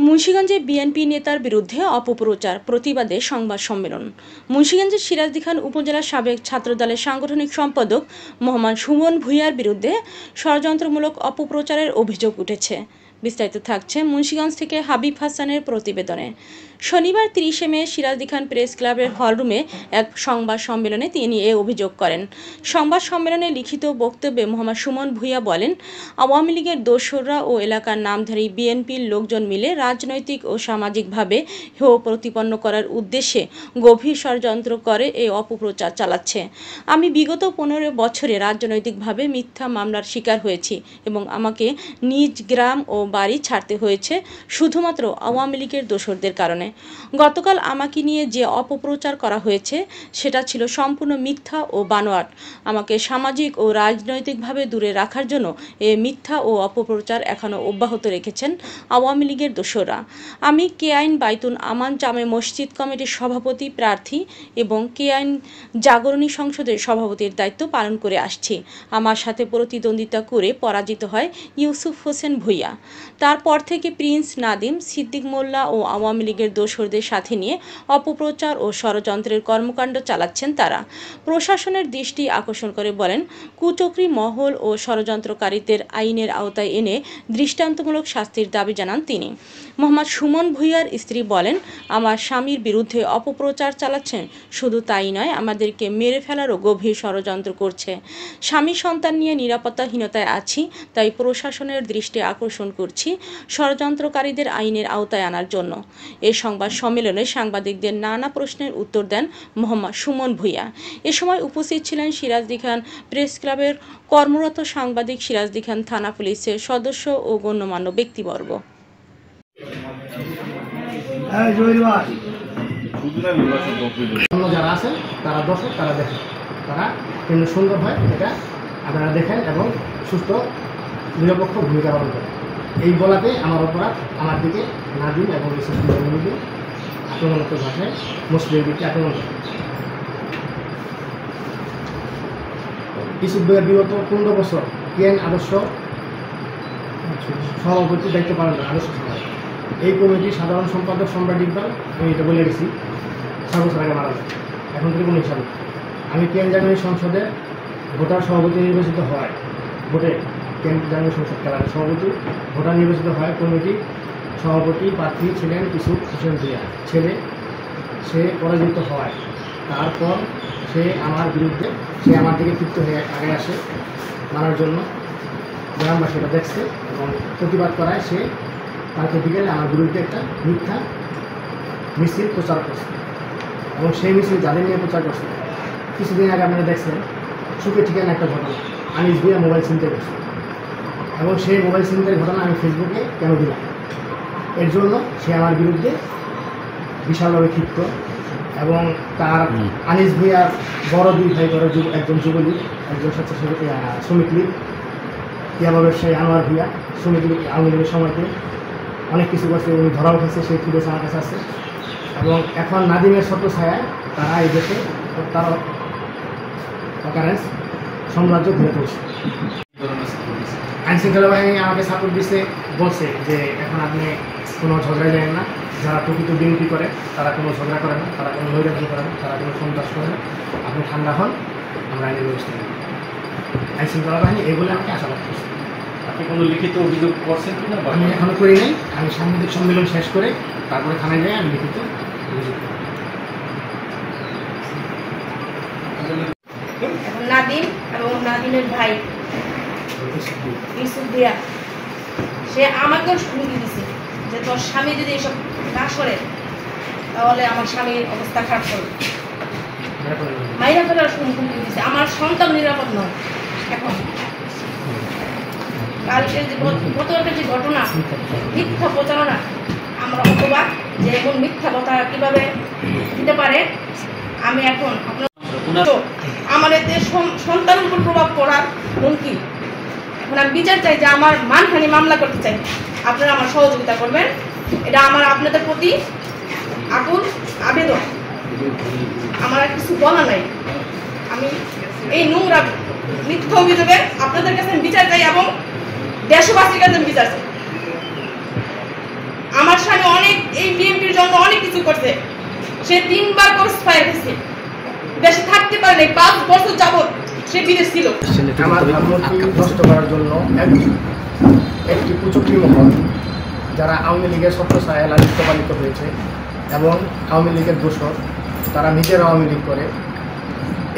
মুন্সিগঞ্জে BNP নেতার বিরুদ্ধে অপপ্রচার প্রতিবাদে সংবাদ সম্মেলন। মুন্সিগঞ্জের সিরাজদি খান উপজেলার সাবেক ছাত্রদলের সাংগঠনিক সম্পাদক মোহাম্মদ সুমন ভূঁইয়ার বিরুদ্ধে ষড়যন্ত্রমূলক অপপ্রচারের অভিযোগ উঠেছে। বিস্তারিত থাকছে মুন্সিগঞ্জ থেকে হাবিব হাসানের প্রতিবেদনে। শনিবার 30 মে সিরাজদি খান প্রেস ক্লাবের হলরুমে এক সংবাদ সম্মেলনে তিনি এ অভিযোগ করেন। সংবাদ সম্মেলনে লিখিত বক্তব্যে মোহাম্মদ সুমন ভূঁইয়া বলেন, আওয়ামী লীগের দোসররা ও এলাকার নামধারী বিএনপির লোকজন মিলে রাজনৈতিক ও সামাজিকভাবে হেয় প্রতিপন্ন করার উদ্দেশ্যে গভীর ষড়যন্ত্র করে এই অপপ্রচার চালাচ্ছে। আমি বিগত 15 বছরে রাজনৈতিকভাবে মিথ্যা মামলার শিকার হয়েছি এবং আমাকে নিজ গ্রাম ও বাড়ি ছাড়তে হয়েছে শুধুমাত্র আওয়ামী লীগের দোসরদের কারণে। গতকাল আমাকে নিয়ে যে অপপ্রচার করা হয়েছে সেটা ছিল সম্পূর্ণ মিথ্যা ও বানোয়াট। আমাকে সামাজিক ও রাজনৈতিকভাবে দূরে রাখার জন্য এ মিথ্যা ও অপপ্রচার এখনও অব্যাহত রেখেছেন আওয়ামী লীগের দোসররা। আমি কে আইন বাইতুল আমান জামে মসজিদ কমিটির সভাপতি প্রার্থী এবং কে আইন জাগরণী সংসদের সভাপতির দায়িত্ব পালন করে আসছি। আমার সাথে প্রতিদ্বন্দ্বিতা করে পরাজিত হয় ইউসুফ হোসেন ভূঁইয়া। তারপর থেকে প্রিন্স নাদিম, সিদ্দিক মোল্লা ও আওয়ামী লীগের দোসরদের সাথে নিয়ে অপপ্রচার ও ষড়যন্ত্রের কর্মকাণ্ড চালাচ্ছেন তারা। প্রশাসনের দৃষ্টি আকর্ষণ করে বলেন, কুচক্রী মহল ও ষড়যন্ত্রকারীদের আইনের আওতায় এনে দৃষ্টান্তমূলক শাস্তির দাবি জানান তিনি। মোহাম্মদ সুমন ভূঁইয়ার স্ত্রী বলেন, আমার স্বামীর বিরুদ্ধে অপপ্রচার চালাচ্ছেন, শুধু তাই নয় আমাদেরকে মেরে ফেলারও গভীর ষড়যন্ত্র করছে। স্বামী সন্তান নিয়ে নিরাপত্তাহীনতায় আছি, তাই প্রশাসনের দৃষ্টি আকর্ষণ করছি ষড়যন্ত্রকারীদের আইনের আওতায় আনার জন্য। এ সংবাদ সম্মেলনে সাংবাদিকদের নানা প্রশ্নের উত্তর দেন মোহাম্মদ সুমন ভূঁইয়া। এ সময় উপস্থিত ছিলেন সিরাজদি খান প্রেস ক্লাবের কর্মরত সাংবাদিক, সিরাজদি খান থানা পুলিশের সদস্য ও গণ্যমান্য ব্যক্তিবর্গ। যারা আছেন তারা দর্শক, তারা দেখেন, তারা কিন্তু সুন্দর হয় এটা আপনারা দেখেন এবং সুস্থ নিরপেক্ষ ভূমিকা পালন করেন। এই বলাতে আমার অপরাধ আমার দিকে নাদিম এবং আক্রমণাত্মক ভাষায় মুসলিমের দিকে আক্রমণ করে। ইউসুফ ভাইয়ের বিগত 15 বছর কেন আদর্শ সভাপতির দায়িত্ব পালন করে। আদর্শ সভাপতি এই কমিটির সাধারণ সম্পাদক সম্রাট ইকবাল, আমি এটা বলে গেছি 6 বছর আগে মারা যায়, এখন থেকে কোনো হিসাবে। আমি কেন জাগরণী সংসদে ভোটার সভাপতি নির্বাচিত হয়, ভোটে কেন জাগরণী সংসদ খেলার সভাপতি ভোটার নির্বাচিত হয়। কমিটি সভাপতি প্রার্থী ছিলেন ইউসুফ হোসেন ভূঁইয়া ছেলে, সে পরাজিত হয়। তারপর সে আমার বিরুদ্ধে, সে আমার দিকে ক্ষিপ্ত হয়ে আগে আসে মারার জন্য। গ্রামবাসীরা দেখছে এবং প্রতিবাদ করায় সে কালকে বিকেলে আমার বিরুদ্ধে একটা মিথ্যা মিছিল প্রচার করছে এবং সেই মিছিল যাদের নিয়ে প্রচার করছে, কিছুদিন আগে আপনারা দেখছেন সুখে ঠিকানা একটা ঘটনা, আনিস ভূঁইয়া মোবাইল ছিনতাই করছে এবং সেই মোবাইল ছিনতাইয়ের ঘটনা আমি ফেসবুকে কেন দিলাম, এর জন্য সে আমার বিরুদ্ধে বিশালভাবে ক্ষিপ্ত। এবং তার আনিস ভূঁইয়ার বড় 2 ভাই, বড় একজন যুবলীগ, একজন শ্রমিক লীগ, ইয়াবা ব্যবসায়ী আনোয়ার ভূঁইয়া, শ্রমিক লীগ আওয়ামী লীগের সময়তে অনেক কিছু করছে, উনি ধরা উঠেছে, সেই ফুটেজ আমার কাছে আছে। এবং এখন নাদিমের ছোট ছায়ায় তারা এই দেশে তার অকারেন্স সাম্রাজ্য ঘুরে পড়ছে। আইনশৃঙ্খলা বাহিনী আমাকে সাপোর্ট দিচ্ছে, বলছে যে এখন আপনি কোনো ঝগড়ায় যাবেন না, যারা প্রকৃত বিএনপি করে তারা কোনো ঝগড়া করে না, তারা কোনো নৈরাজ্য করে না, তারা কোনো সন্ত্রাস করে না, আপনি ঠান্ডা হন, আমরা আইনের ব্যবস্থা নেব। আইনশৃঙ্খলা বাহিনী এগুলো আমাকে আশাবাদ করছে। আপনি কোনো লিখিত অভিযোগ করছেন কিনা? আমি এখনও করি নাই, আমি সাংবাদিক সম্মেলন শেষ করে তারপরে থানায় যাই, আমি লিখিত অভিযোগ করি। নাদিম এবং নাদিমের ভাই ইউসুফ ভূঁইয়া, সে আমাকেও হুমকি দিছে যে তোর স্বামী যদি এসব না করে তাহলে আমার স্বামীর অবস্থা খারাপ করবে, মাইরা ফেলার হুমকি দিছে। আমার সন্তান নিরাপদ নয়। এখন কালকের যে গতকালকের যে ঘটনা, মিথ্যা প্রচারণা, আমরা অপবাদ যে এমন মিথ্যা কথা কীভাবে দিতে পারে। আমি এখন আপনার আমার এতে সন্তানের উপর প্রভাব পড়ার হুমকি। এখন আমি বিচার চাই, যে আমার মানহানি মামলা করতে চাই, আপনারা আমার সহযোগিতা করবেন, এটা আমার আপনাদের প্রতি আকুল আবেদন। আমার আর কিছু বলা নাই। আমি এই নোংরা মিথ্যা অভিযোগে আপনাদের কাছে বিচার চাই এবং দেশবাসীর কাছে বিচার চাই। আমার স্বামী এই বিএনপির জন্য অনেক কিছু করছে। সে 3 বার কোর্স ফায়ার হয়েছে, দেশে থাকতে পারে নাই, 5 বছর যাবত সে বিদেশ ছিল। আমার ভাবমূর্তি নষ্ট করার জন্য একটি কুচক্রী মহল, যারা আওয়ামী লীগের ছত্রছায়ায় লালিত পালিত হয়েছে এবং আওয়ামী লীগের দোসর, তারা নিজেরা আওয়ামী লীগ করে